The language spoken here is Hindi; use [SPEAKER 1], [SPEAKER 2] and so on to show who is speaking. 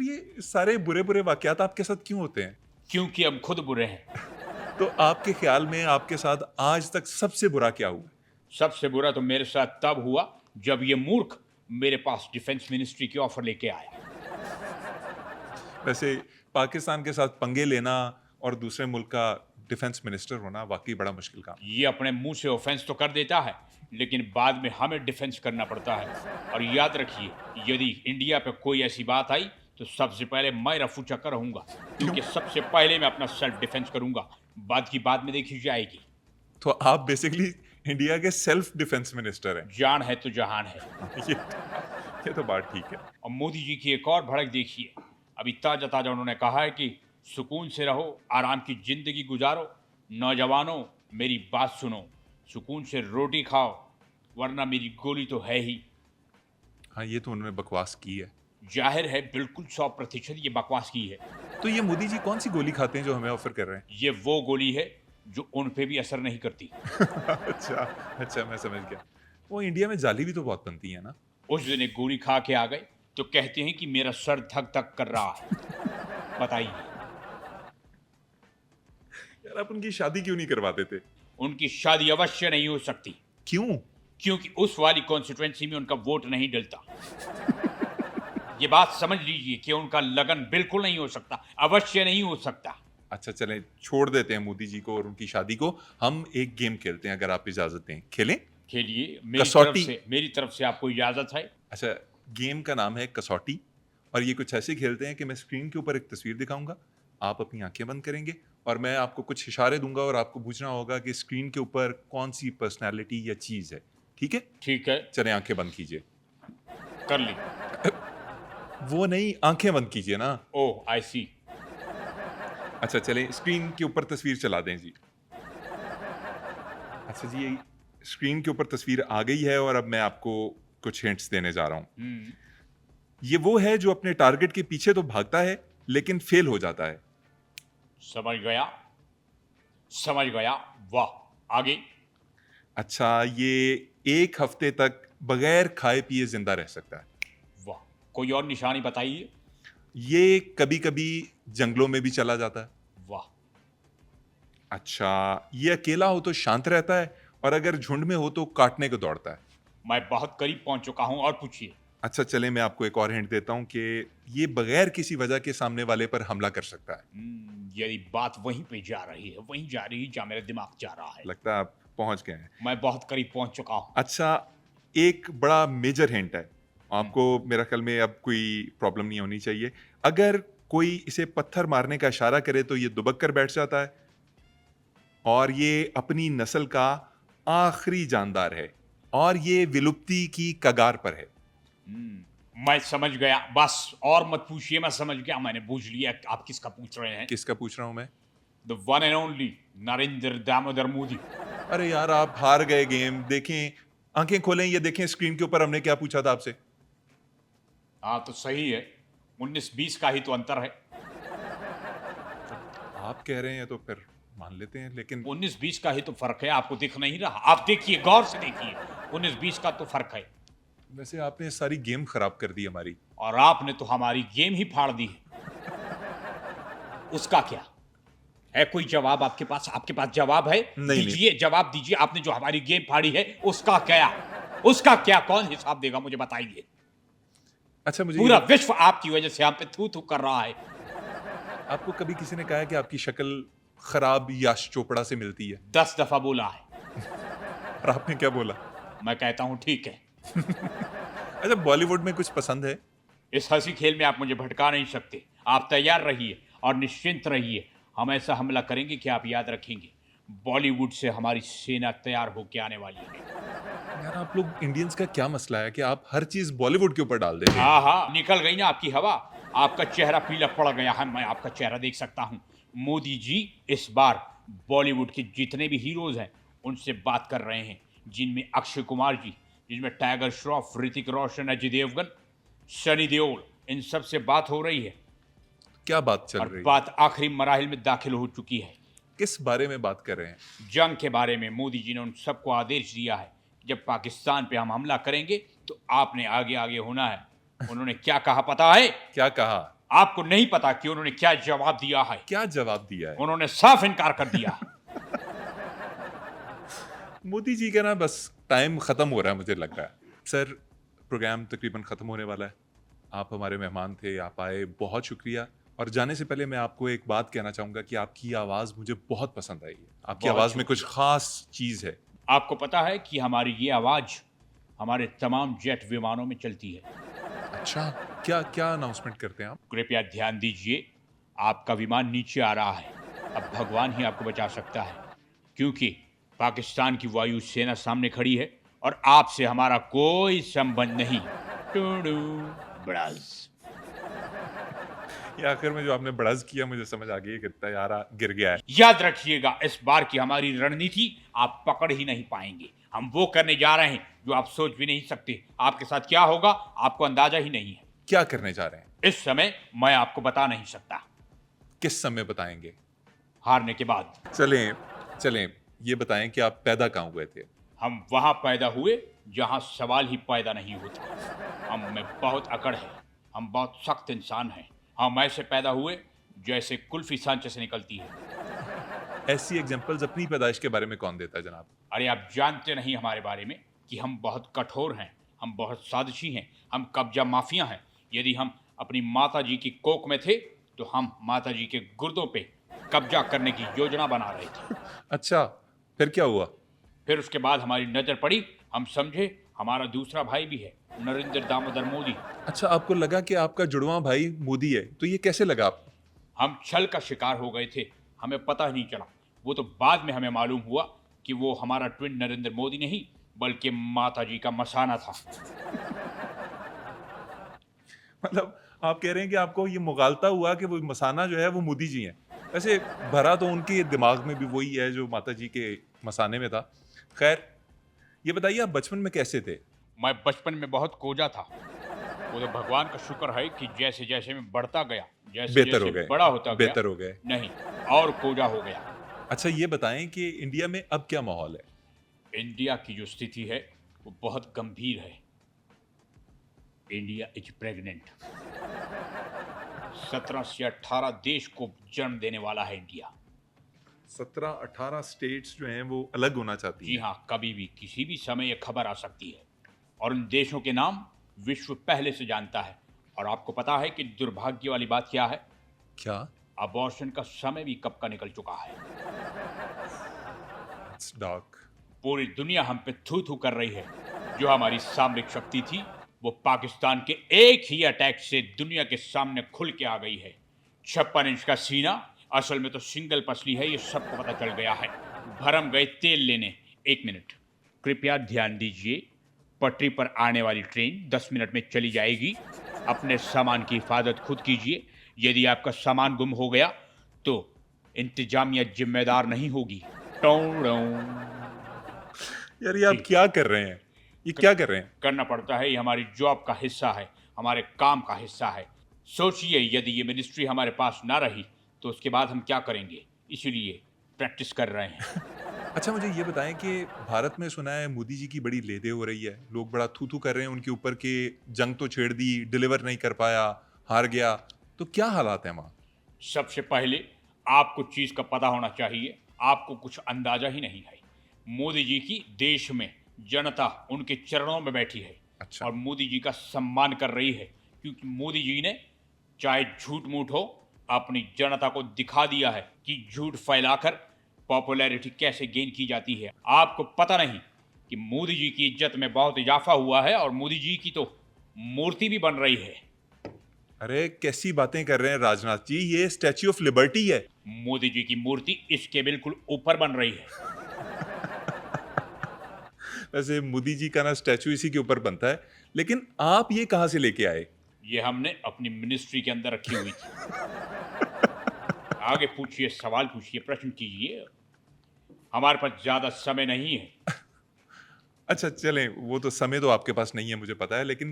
[SPEAKER 1] ये सारे बुरे बुरे वाकयात आपके साथ क्यों होते हैं?
[SPEAKER 2] क्योंकि हम खुद बुरे हैं।
[SPEAKER 1] तो आपके ख्याल में आपके साथ आज तक सबसे बुरा क्या हुआ?
[SPEAKER 2] सबसे बुरा तो मेरे साथ तब हुआ जब ये मूर्ख मेरे पास डिफेंस मिनिस्ट्री की ऑफर लेके आया।
[SPEAKER 1] वैसे पाकिस्तान के साथ पंगे लेना और दूसरे मुल्क का डिफेंस मिनिस्टर होना वाकई बड़ा मुश्किल काम है।
[SPEAKER 2] ये अपने मुंह से ऑफेंस तो कर देता है, लेकिन बाद में हमें डिफेंस करना पड़ता है। और याद रखिए, यदि इंडिया पे कोई ऐसी बात आई तो सबसे पहले मैं रफू चक्कर रहूंगा, क्योंकि सबसे पहले मैं अपना सेल्फ डिफेंस करूंगा। बाद की बाद में देखी जाएगी।
[SPEAKER 1] तो आप बेसिकली इंडिया के सेल्फ डिफेंस मिनिस्टर हैं।
[SPEAKER 2] जान है तो जहान है।
[SPEAKER 1] ये तो बात ठीक है।
[SPEAKER 2] और मोदी जी की एक और भड़क देखिए। अभी ताजा ताजा उन्होंने कहा है कि सुकून से रहो, आराम की जिंदगी गुजारो, नौजवानों मेरी बात सुनो, सुकून से रोटी खाओ, वरना मेरी गोली तो है ही।
[SPEAKER 1] हाँ, ये तो उन्होंने बकवास की है।
[SPEAKER 2] जाहिर है, बिल्कुल 100% ये बकवास की है।
[SPEAKER 1] तो ये मोदी जी कौन सी गोली खाते हैं जो हमें ऑफर कर रहे
[SPEAKER 2] ये वो गोली है जो उन पे भी असर नहीं करती।
[SPEAKER 1] हैं? अच्छा, अच्छा मैं समझ गया। वो इंडिया में जाली भी तो बहुत बनती है ना?
[SPEAKER 2] उस दिन एक गोली खा के आ गए तो कहते हैं कि मेरा सर धक धक कर रहा है। बताइए,
[SPEAKER 1] यार आप उनकी शादी क्यों नहीं करवाते थे?
[SPEAKER 2] उनकी शादी अवश्य नहीं हो सकती,
[SPEAKER 1] क्यों?
[SPEAKER 2] क्योंकि उस वाली कॉन्स्टिट्यूएंसी में उनका वोट नहीं डलता। ये बात समझ लीजिए कि उनका लगन बिल्कुल नहीं हो सकता, अवश्य नहीं हो सकता।
[SPEAKER 1] अच्छा चलें, छोड़ देते हैं मोदी जी को और उनकी शादी को। हम एक गेम खेलते हैं अगर आप इजाजत दें। खेलें?
[SPEAKER 2] खेलिए,
[SPEAKER 1] कसौटी।
[SPEAKER 2] मेरी तरफ से आपको इजाजत है।
[SPEAKER 1] अच्छा, गेम का नाम है कसौटी और ये कुछ ऐसे खेलते हैं कि मैं स्क्रीन के ऊपर एक तस्वीर दिखाऊंगा, आप अपनी आंखें बंद करेंगे और मैं आपको कुछ इशारे दूंगा और आपको पूछना होगा कि स्क्रीन के ऊपर कौन सी पर्सनैलिटी या चीज़ है। ठीक है?
[SPEAKER 2] ठीक है,
[SPEAKER 1] चलें आंखें बंद कीजिए।
[SPEAKER 2] कर ली।
[SPEAKER 1] वो नहीं, आंखें बंद कीजिए ना।
[SPEAKER 2] ओह, आई सी।
[SPEAKER 1] अच्छा चलें, स्क्रीन के ऊपर तस्वीर चला दें जी। अच्छा जी, स्क्रीन के ऊपर तस्वीर आ गई है और अब मैं आपको कुछ हिंट्स देने जा रहा हूँ। ये वो है जो अपने टारगेट के पीछे तो भागता है लेकिन फेल हो जाता है।
[SPEAKER 2] समझ गया, समझ गया। वाह, आगे।
[SPEAKER 1] अच्छा, ये एक हफ्ते तक बगैर खाए पिए जिंदा रह सकता है।
[SPEAKER 2] वाह, कोई और निशानी बताइए।
[SPEAKER 1] ये कभी कभी जंगलों में भी चला जाता है।
[SPEAKER 2] वाह,
[SPEAKER 1] अच्छा, ये अकेला हो तो शांत रहता है और अगर झुंड में हो तो काटने को दौड़ता है।
[SPEAKER 2] मैं बहुत करीब पहुंच चुका हूं, और पूछिए।
[SPEAKER 1] अच्छा चले, मैं आपको एक और हिंट देता हूं कि ये बगैर किसी वजह के सामने वाले पर हमला कर सकता है।
[SPEAKER 2] यदि बात वहीं पे जा रही है, वहीं जा रही है जहां मेरा दिमाग जा रहा है।
[SPEAKER 1] लगता है आप पहुंच गए हैं।
[SPEAKER 2] मैं बहुत करीब पहुंच चुका हूं।
[SPEAKER 1] अच्छा, एक बड़ा मेजर हिंट है आपको। मेरा ख्याल में अब कोई प्रॉब्लम नहीं होनी चाहिए। अगर कोई इसे पत्थर मारने का इशारा करे तो ये दुबक कर बैठ जाता है और ये अपनी नस्ल का आखिरी जानदार है और ये विलुप्ति की कगार पर है।
[SPEAKER 2] मैं समझ गया, बस और मत पूछिए, मैं समझ गया, मैंने बूझ लिया आप किसका पूछ रहे हैं।
[SPEAKER 1] किसका पूछ रहा हूं मैं?
[SPEAKER 2] The one and only Narendra Damodar Modi.
[SPEAKER 1] अरे यार, आप हार गए गेम। देखें, आंखें खोलें, ये देखें स्क्रीन के ऊपर हमने क्या पूछा था आपसे।
[SPEAKER 2] हाँ तो सही है, 19-20 का ही तो अंतर है।
[SPEAKER 1] आप कह रहे हैं तो फिर मान लेते हैं, लेकिन
[SPEAKER 2] 19-20 का ही तो फर्क है, आपको दिख नहीं रहा? आप देखिए, गौर से देखिए, 19-20 का तो फर्क है।
[SPEAKER 1] वैसे आपने सारी गेम खराब कर दी हमारी।
[SPEAKER 2] और आपने तो हमारी गेम ही फाड़ दी है। उसका क्या है? कोई जवाब आपके पास? आपके पास जवाब है?
[SPEAKER 1] नहीं,
[SPEAKER 2] दीजिए, जवाब दीजिए। आपने जो हमारी गेम फाड़ी है, उसका क्या? उसका क्या? कौन हिसाब देगा? मुझे बताइए।
[SPEAKER 1] अच्छा, मुझे
[SPEAKER 2] पूरा विश्व आपकी वजह से हम पे थू थू कर रहा है।
[SPEAKER 1] आपको कभी किसी ने कहा है कि आपकी शक्ल खराब यश चोपड़ा से मिलती है?
[SPEAKER 2] 10 दफा बोला है।
[SPEAKER 1] और आपने क्या बोला?
[SPEAKER 2] मैं कहता हूं ठीक है।
[SPEAKER 1] अच्छा, बॉलीवुड में कुछ पसंद है?
[SPEAKER 2] इस हंसी खेल में आप मुझे भटका नहीं सकते। आप तैयार रहिए और निश्चिंत रहिए, हम ऐसा हमला करेंगे कि आप याद रखेंगे। बॉलीवुड से हमारी सेना तैयार होकर आने वाली है।
[SPEAKER 1] यार, आप लोग इंडियंस का क्या मसला है कि आप हर चीज बॉलीवुड के ऊपर डाल देते हैं?
[SPEAKER 2] हाँ हाँ, निकल गई ना आपकी हवा। आपका चेहरा पीला पड़ गया है, मैं आपका चेहरा देख सकता हूँ। मोदी जी इस बार बॉलीवुड के जितने भी हीरोज हैं उनसे बात कर रहे हैं, जिनमें अक्षय कुमार जी, जिनमें टाइगर श्रॉफ, ऋतिक रोशन, अजय देवगन, सनी देओल, इन सब से बात हो रही है।
[SPEAKER 1] क्या बात चल
[SPEAKER 2] और
[SPEAKER 1] रही है?
[SPEAKER 2] बात आखिरी मराहिल में दाखिल हो चुकी है।
[SPEAKER 1] किस बारे में बात कर रहे हैं?
[SPEAKER 2] जंग के बारे में। मोदी जी ने उन सबको आदेश दिया है कि जब पाकिस्तान पे हम हमला करेंगे तो आपने आगे आगे होना है। उन्होंने क्या कहा पता है?
[SPEAKER 1] क्या कहा?
[SPEAKER 2] आपको नहीं पता कि उन्होंने क्या जवाब दिया है?
[SPEAKER 1] क्या जवाब दिया है?
[SPEAKER 2] उन्होंने साफ इनकार कर दिया।
[SPEAKER 1] मोदी जी का ना बस टाइम खत्म हो रहा है, मुझे लग रहा है। सर, प्रोग्राम तकरीबन खत्म होने वाला है। आप हमारे मेहमान थे, आप आए, बहुत शुक्रिया। और जाने से पहले मैं आपको एक बात कहना चाहूँगा कि आपकी आवाज़ मुझे बहुत पसंद आई है। आपकी
[SPEAKER 2] बहुत
[SPEAKER 1] आवाज़ में कुछ ख़ास चीज़ है।
[SPEAKER 2] आपको पता है कि हमारी ये आवाज हमारे तमाम जेट विमानों में चलती है।
[SPEAKER 1] अच्छा, क्या क्या अनाउंसमेंट करते हैं आप?
[SPEAKER 2] कृपया ध्यान दीजिए, आपका विमान नीचे आ रहा है। अब भगवान ही आपको बचा सकता है, क्योंकि पाकिस्तान की वायु सेना सामने खड़ी है और आपसे हमारा कोई संबंध नहीं। टुडू, ब्राज।
[SPEAKER 1] ये आखिर में जो आपने बड़ज़ किया, मुझे समझ आ गई है कि तैयारा गिर गया है।
[SPEAKER 2] याद रखिएगा, इस बार की हमारी रणनीति आप पकड़ ही नहीं पाएंगे। हम वो करने जा रहे हैं जो आप सोच भी नहीं सकते। आपके साथ क्या होगा आपको अंदाजा ही नहीं है।
[SPEAKER 1] क्या करने जा रहे हैं?
[SPEAKER 2] इस समय मैं आपको बता नहीं सकता,
[SPEAKER 1] किस समय बताएँगे?
[SPEAKER 2] हारने के बाद।
[SPEAKER 1] चलें, चलें, ये बताएँ कि आप पैदा कहाँ हुए थे?
[SPEAKER 2] हम वहां पैदा हुए जहां सवाल ही पैदा नहीं होता। हम में बहुत अकड़ है, हम बहुत सख्त इंसान हैं। हम ऐसे पैदा हुए जैसे कुल्फी सांचे से निकलती है।
[SPEAKER 1] ऐसी एग्जांपल्स अपनी पैदाइश के बारे में कौन देता है जनाब?
[SPEAKER 2] अरे आप जानते नहीं हमारे बारे में कि हम बहुत कठोर हैं, हम बहुत साजिशी हैं, हम कब्जा माफिया हैं। यदि हम अपनी माता जी की कोख में थे तो हम माता जी के गुर्दों पे कब्जा करने की योजना बना रहे थे।
[SPEAKER 1] अच्छा, फिर क्या हुआ?
[SPEAKER 2] फिर उसके बाद हमारी नजर पड़ी, हम समझे हमारा दूसरा भाई भी है, नरेंद्र दामोदर मोदी।
[SPEAKER 1] अच्छा, आपको लगा कि आपका जुड़वां भाई मोदी है, तो ये कैसे लगा आपको?
[SPEAKER 2] हम छल का शिकार हो गए थे, हमें पता ही नहीं चला। वो तो बाद में हमें मालूम हुआ कि वो हमारा ट्विन नरेंद्र मोदी नहीं बल्कि माता जी का मसाना था।
[SPEAKER 1] मतलब आप कह रहे हैं कि आपको ये मुगालता हुआ कि वो मसाना जो है वो मोदी जी हैं। वैसे भरा तो उनके दिमाग में भी वही है जो माता जी के मसाने में था। खैर, ये बताइए आप बचपन में कैसे थे?
[SPEAKER 2] मैं बचपन में बहुत कोजा था। वो तो भगवान का शुक्र है कि जैसे जैसे मैं बढ़ता गया, जैसे
[SPEAKER 1] बेहतर हो
[SPEAKER 2] जैसे
[SPEAKER 1] गए,
[SPEAKER 2] बड़ा होता गया,
[SPEAKER 1] बेहतर हो गए।
[SPEAKER 2] नहीं और कोजा हो गया।
[SPEAKER 1] अच्छा, ये बताएं कि इंडिया में अब क्या माहौल है?
[SPEAKER 2] इंडिया की जो स्थिति है वो बहुत गंभीर है। India is pregnant. 17 से 18 देश को जन्म देने वाला है इंडिया।
[SPEAKER 1] 17-18 स्टेट्स जो हैं वो अलग होना चाहती
[SPEAKER 2] जी
[SPEAKER 1] हैं।
[SPEAKER 2] हाँ, कभी भी किसी भी समय ये खबर आ सकती है और उन देशों के नाम विश्व पहले से जानता है। और आपको पता है कि दुर्भाग्य वाली बात क्या है?
[SPEAKER 1] क्या?
[SPEAKER 2] अबॉर्शन का समय भी कब का निकल चुका है।
[SPEAKER 1] It's dark.
[SPEAKER 2] पूरी दुनिया हम पे थू थू कर रही है। जो हमारी सामरिक शक्ति थी वो पाकिस्तान के एक ही अटैक से दुनिया के सामने खुल के आ गई है। 56 इंच का सीना असल में तो सिंगल पसली है, ये सबको पता चल गया है। भरम गए तेल लेने। 1 मिनट, कृपया ध्यान दीजिए। पटरी पर आने वाली ट्रेन 10 मिनट में चली जाएगी। अपने सामान की हिफाजत खुद कीजिए। यदि आपका सामान गुम हो गया तो इंतजामिया जिम्मेदार नहीं होगी। टों
[SPEAKER 1] यार, ये आप
[SPEAKER 2] जी।
[SPEAKER 1] क्या कर रहे हैं? ये क्या कर रहे हैं?
[SPEAKER 2] करना पड़ता है, ये हमारी जॉब का हिस्सा है, हमारे काम का हिस्सा है। सोचिए यदि ये मिनिस्ट्री हमारे पास ना रही तो उसके बाद हम क्या करेंगे, इसीलिए प्रैक्टिस कर रहे हैं।
[SPEAKER 1] अच्छा, मुझे ये बताएं कि भारत में सुना है मोदी जी की बड़ी लेदे हो रही है, लोग बड़ा थू थू कर रहे हैं उनके ऊपर कि जंग तो छेड़ दी, डिलीवर नहीं कर पाया, हार गया। तो क्या हालात हैं वहाँ?
[SPEAKER 2] सबसे पहले आपको चीज का पता होना चाहिए, आपको कुछ अंदाजा ही नहीं है। मोदी जी की देश में जनता उनके चरणों में बैठी है
[SPEAKER 1] अच्छा।
[SPEAKER 2] और मोदी जी का सम्मान कर रही है, क्योंकि मोदी जी ने चाहे झूठ मूठ हो अपनी जनता को दिखा दिया है कि झूठ फैलाकर पॉपुलैरिटी कैसे गेन की जाती है। आपको पता नहीं कि मोदी जी की इज्जत में बहुत इजाफा हुआ है और मोदी जी की तो मूर्ति भी बन रही है।
[SPEAKER 1] अरे, कैसी बातें कर रहे हैं राजनाथ जी, ये स्टैच्यू ऑफ लिबर्टी है।
[SPEAKER 2] मोदी जी की मूर्ति इसके बिल्कुल ऊपर बन रही है।
[SPEAKER 1] वैसे मोदी जी का ना स्टैच्यू इसी के ऊपर बनता है, लेकिन आप ये कहाँ से लेके आए?
[SPEAKER 2] ये हमने अपनी मिनिस्ट्री के अंदर रखी हुई थी। आगे पूछिए, सवाल पूछिए, प्रश्न कीजिए। हमारे पास ज्यादा समय नहीं है।
[SPEAKER 1] अच्छा, चलें, वो तो समय तो आपके पास नहीं है, मुझे पता है, लेकिन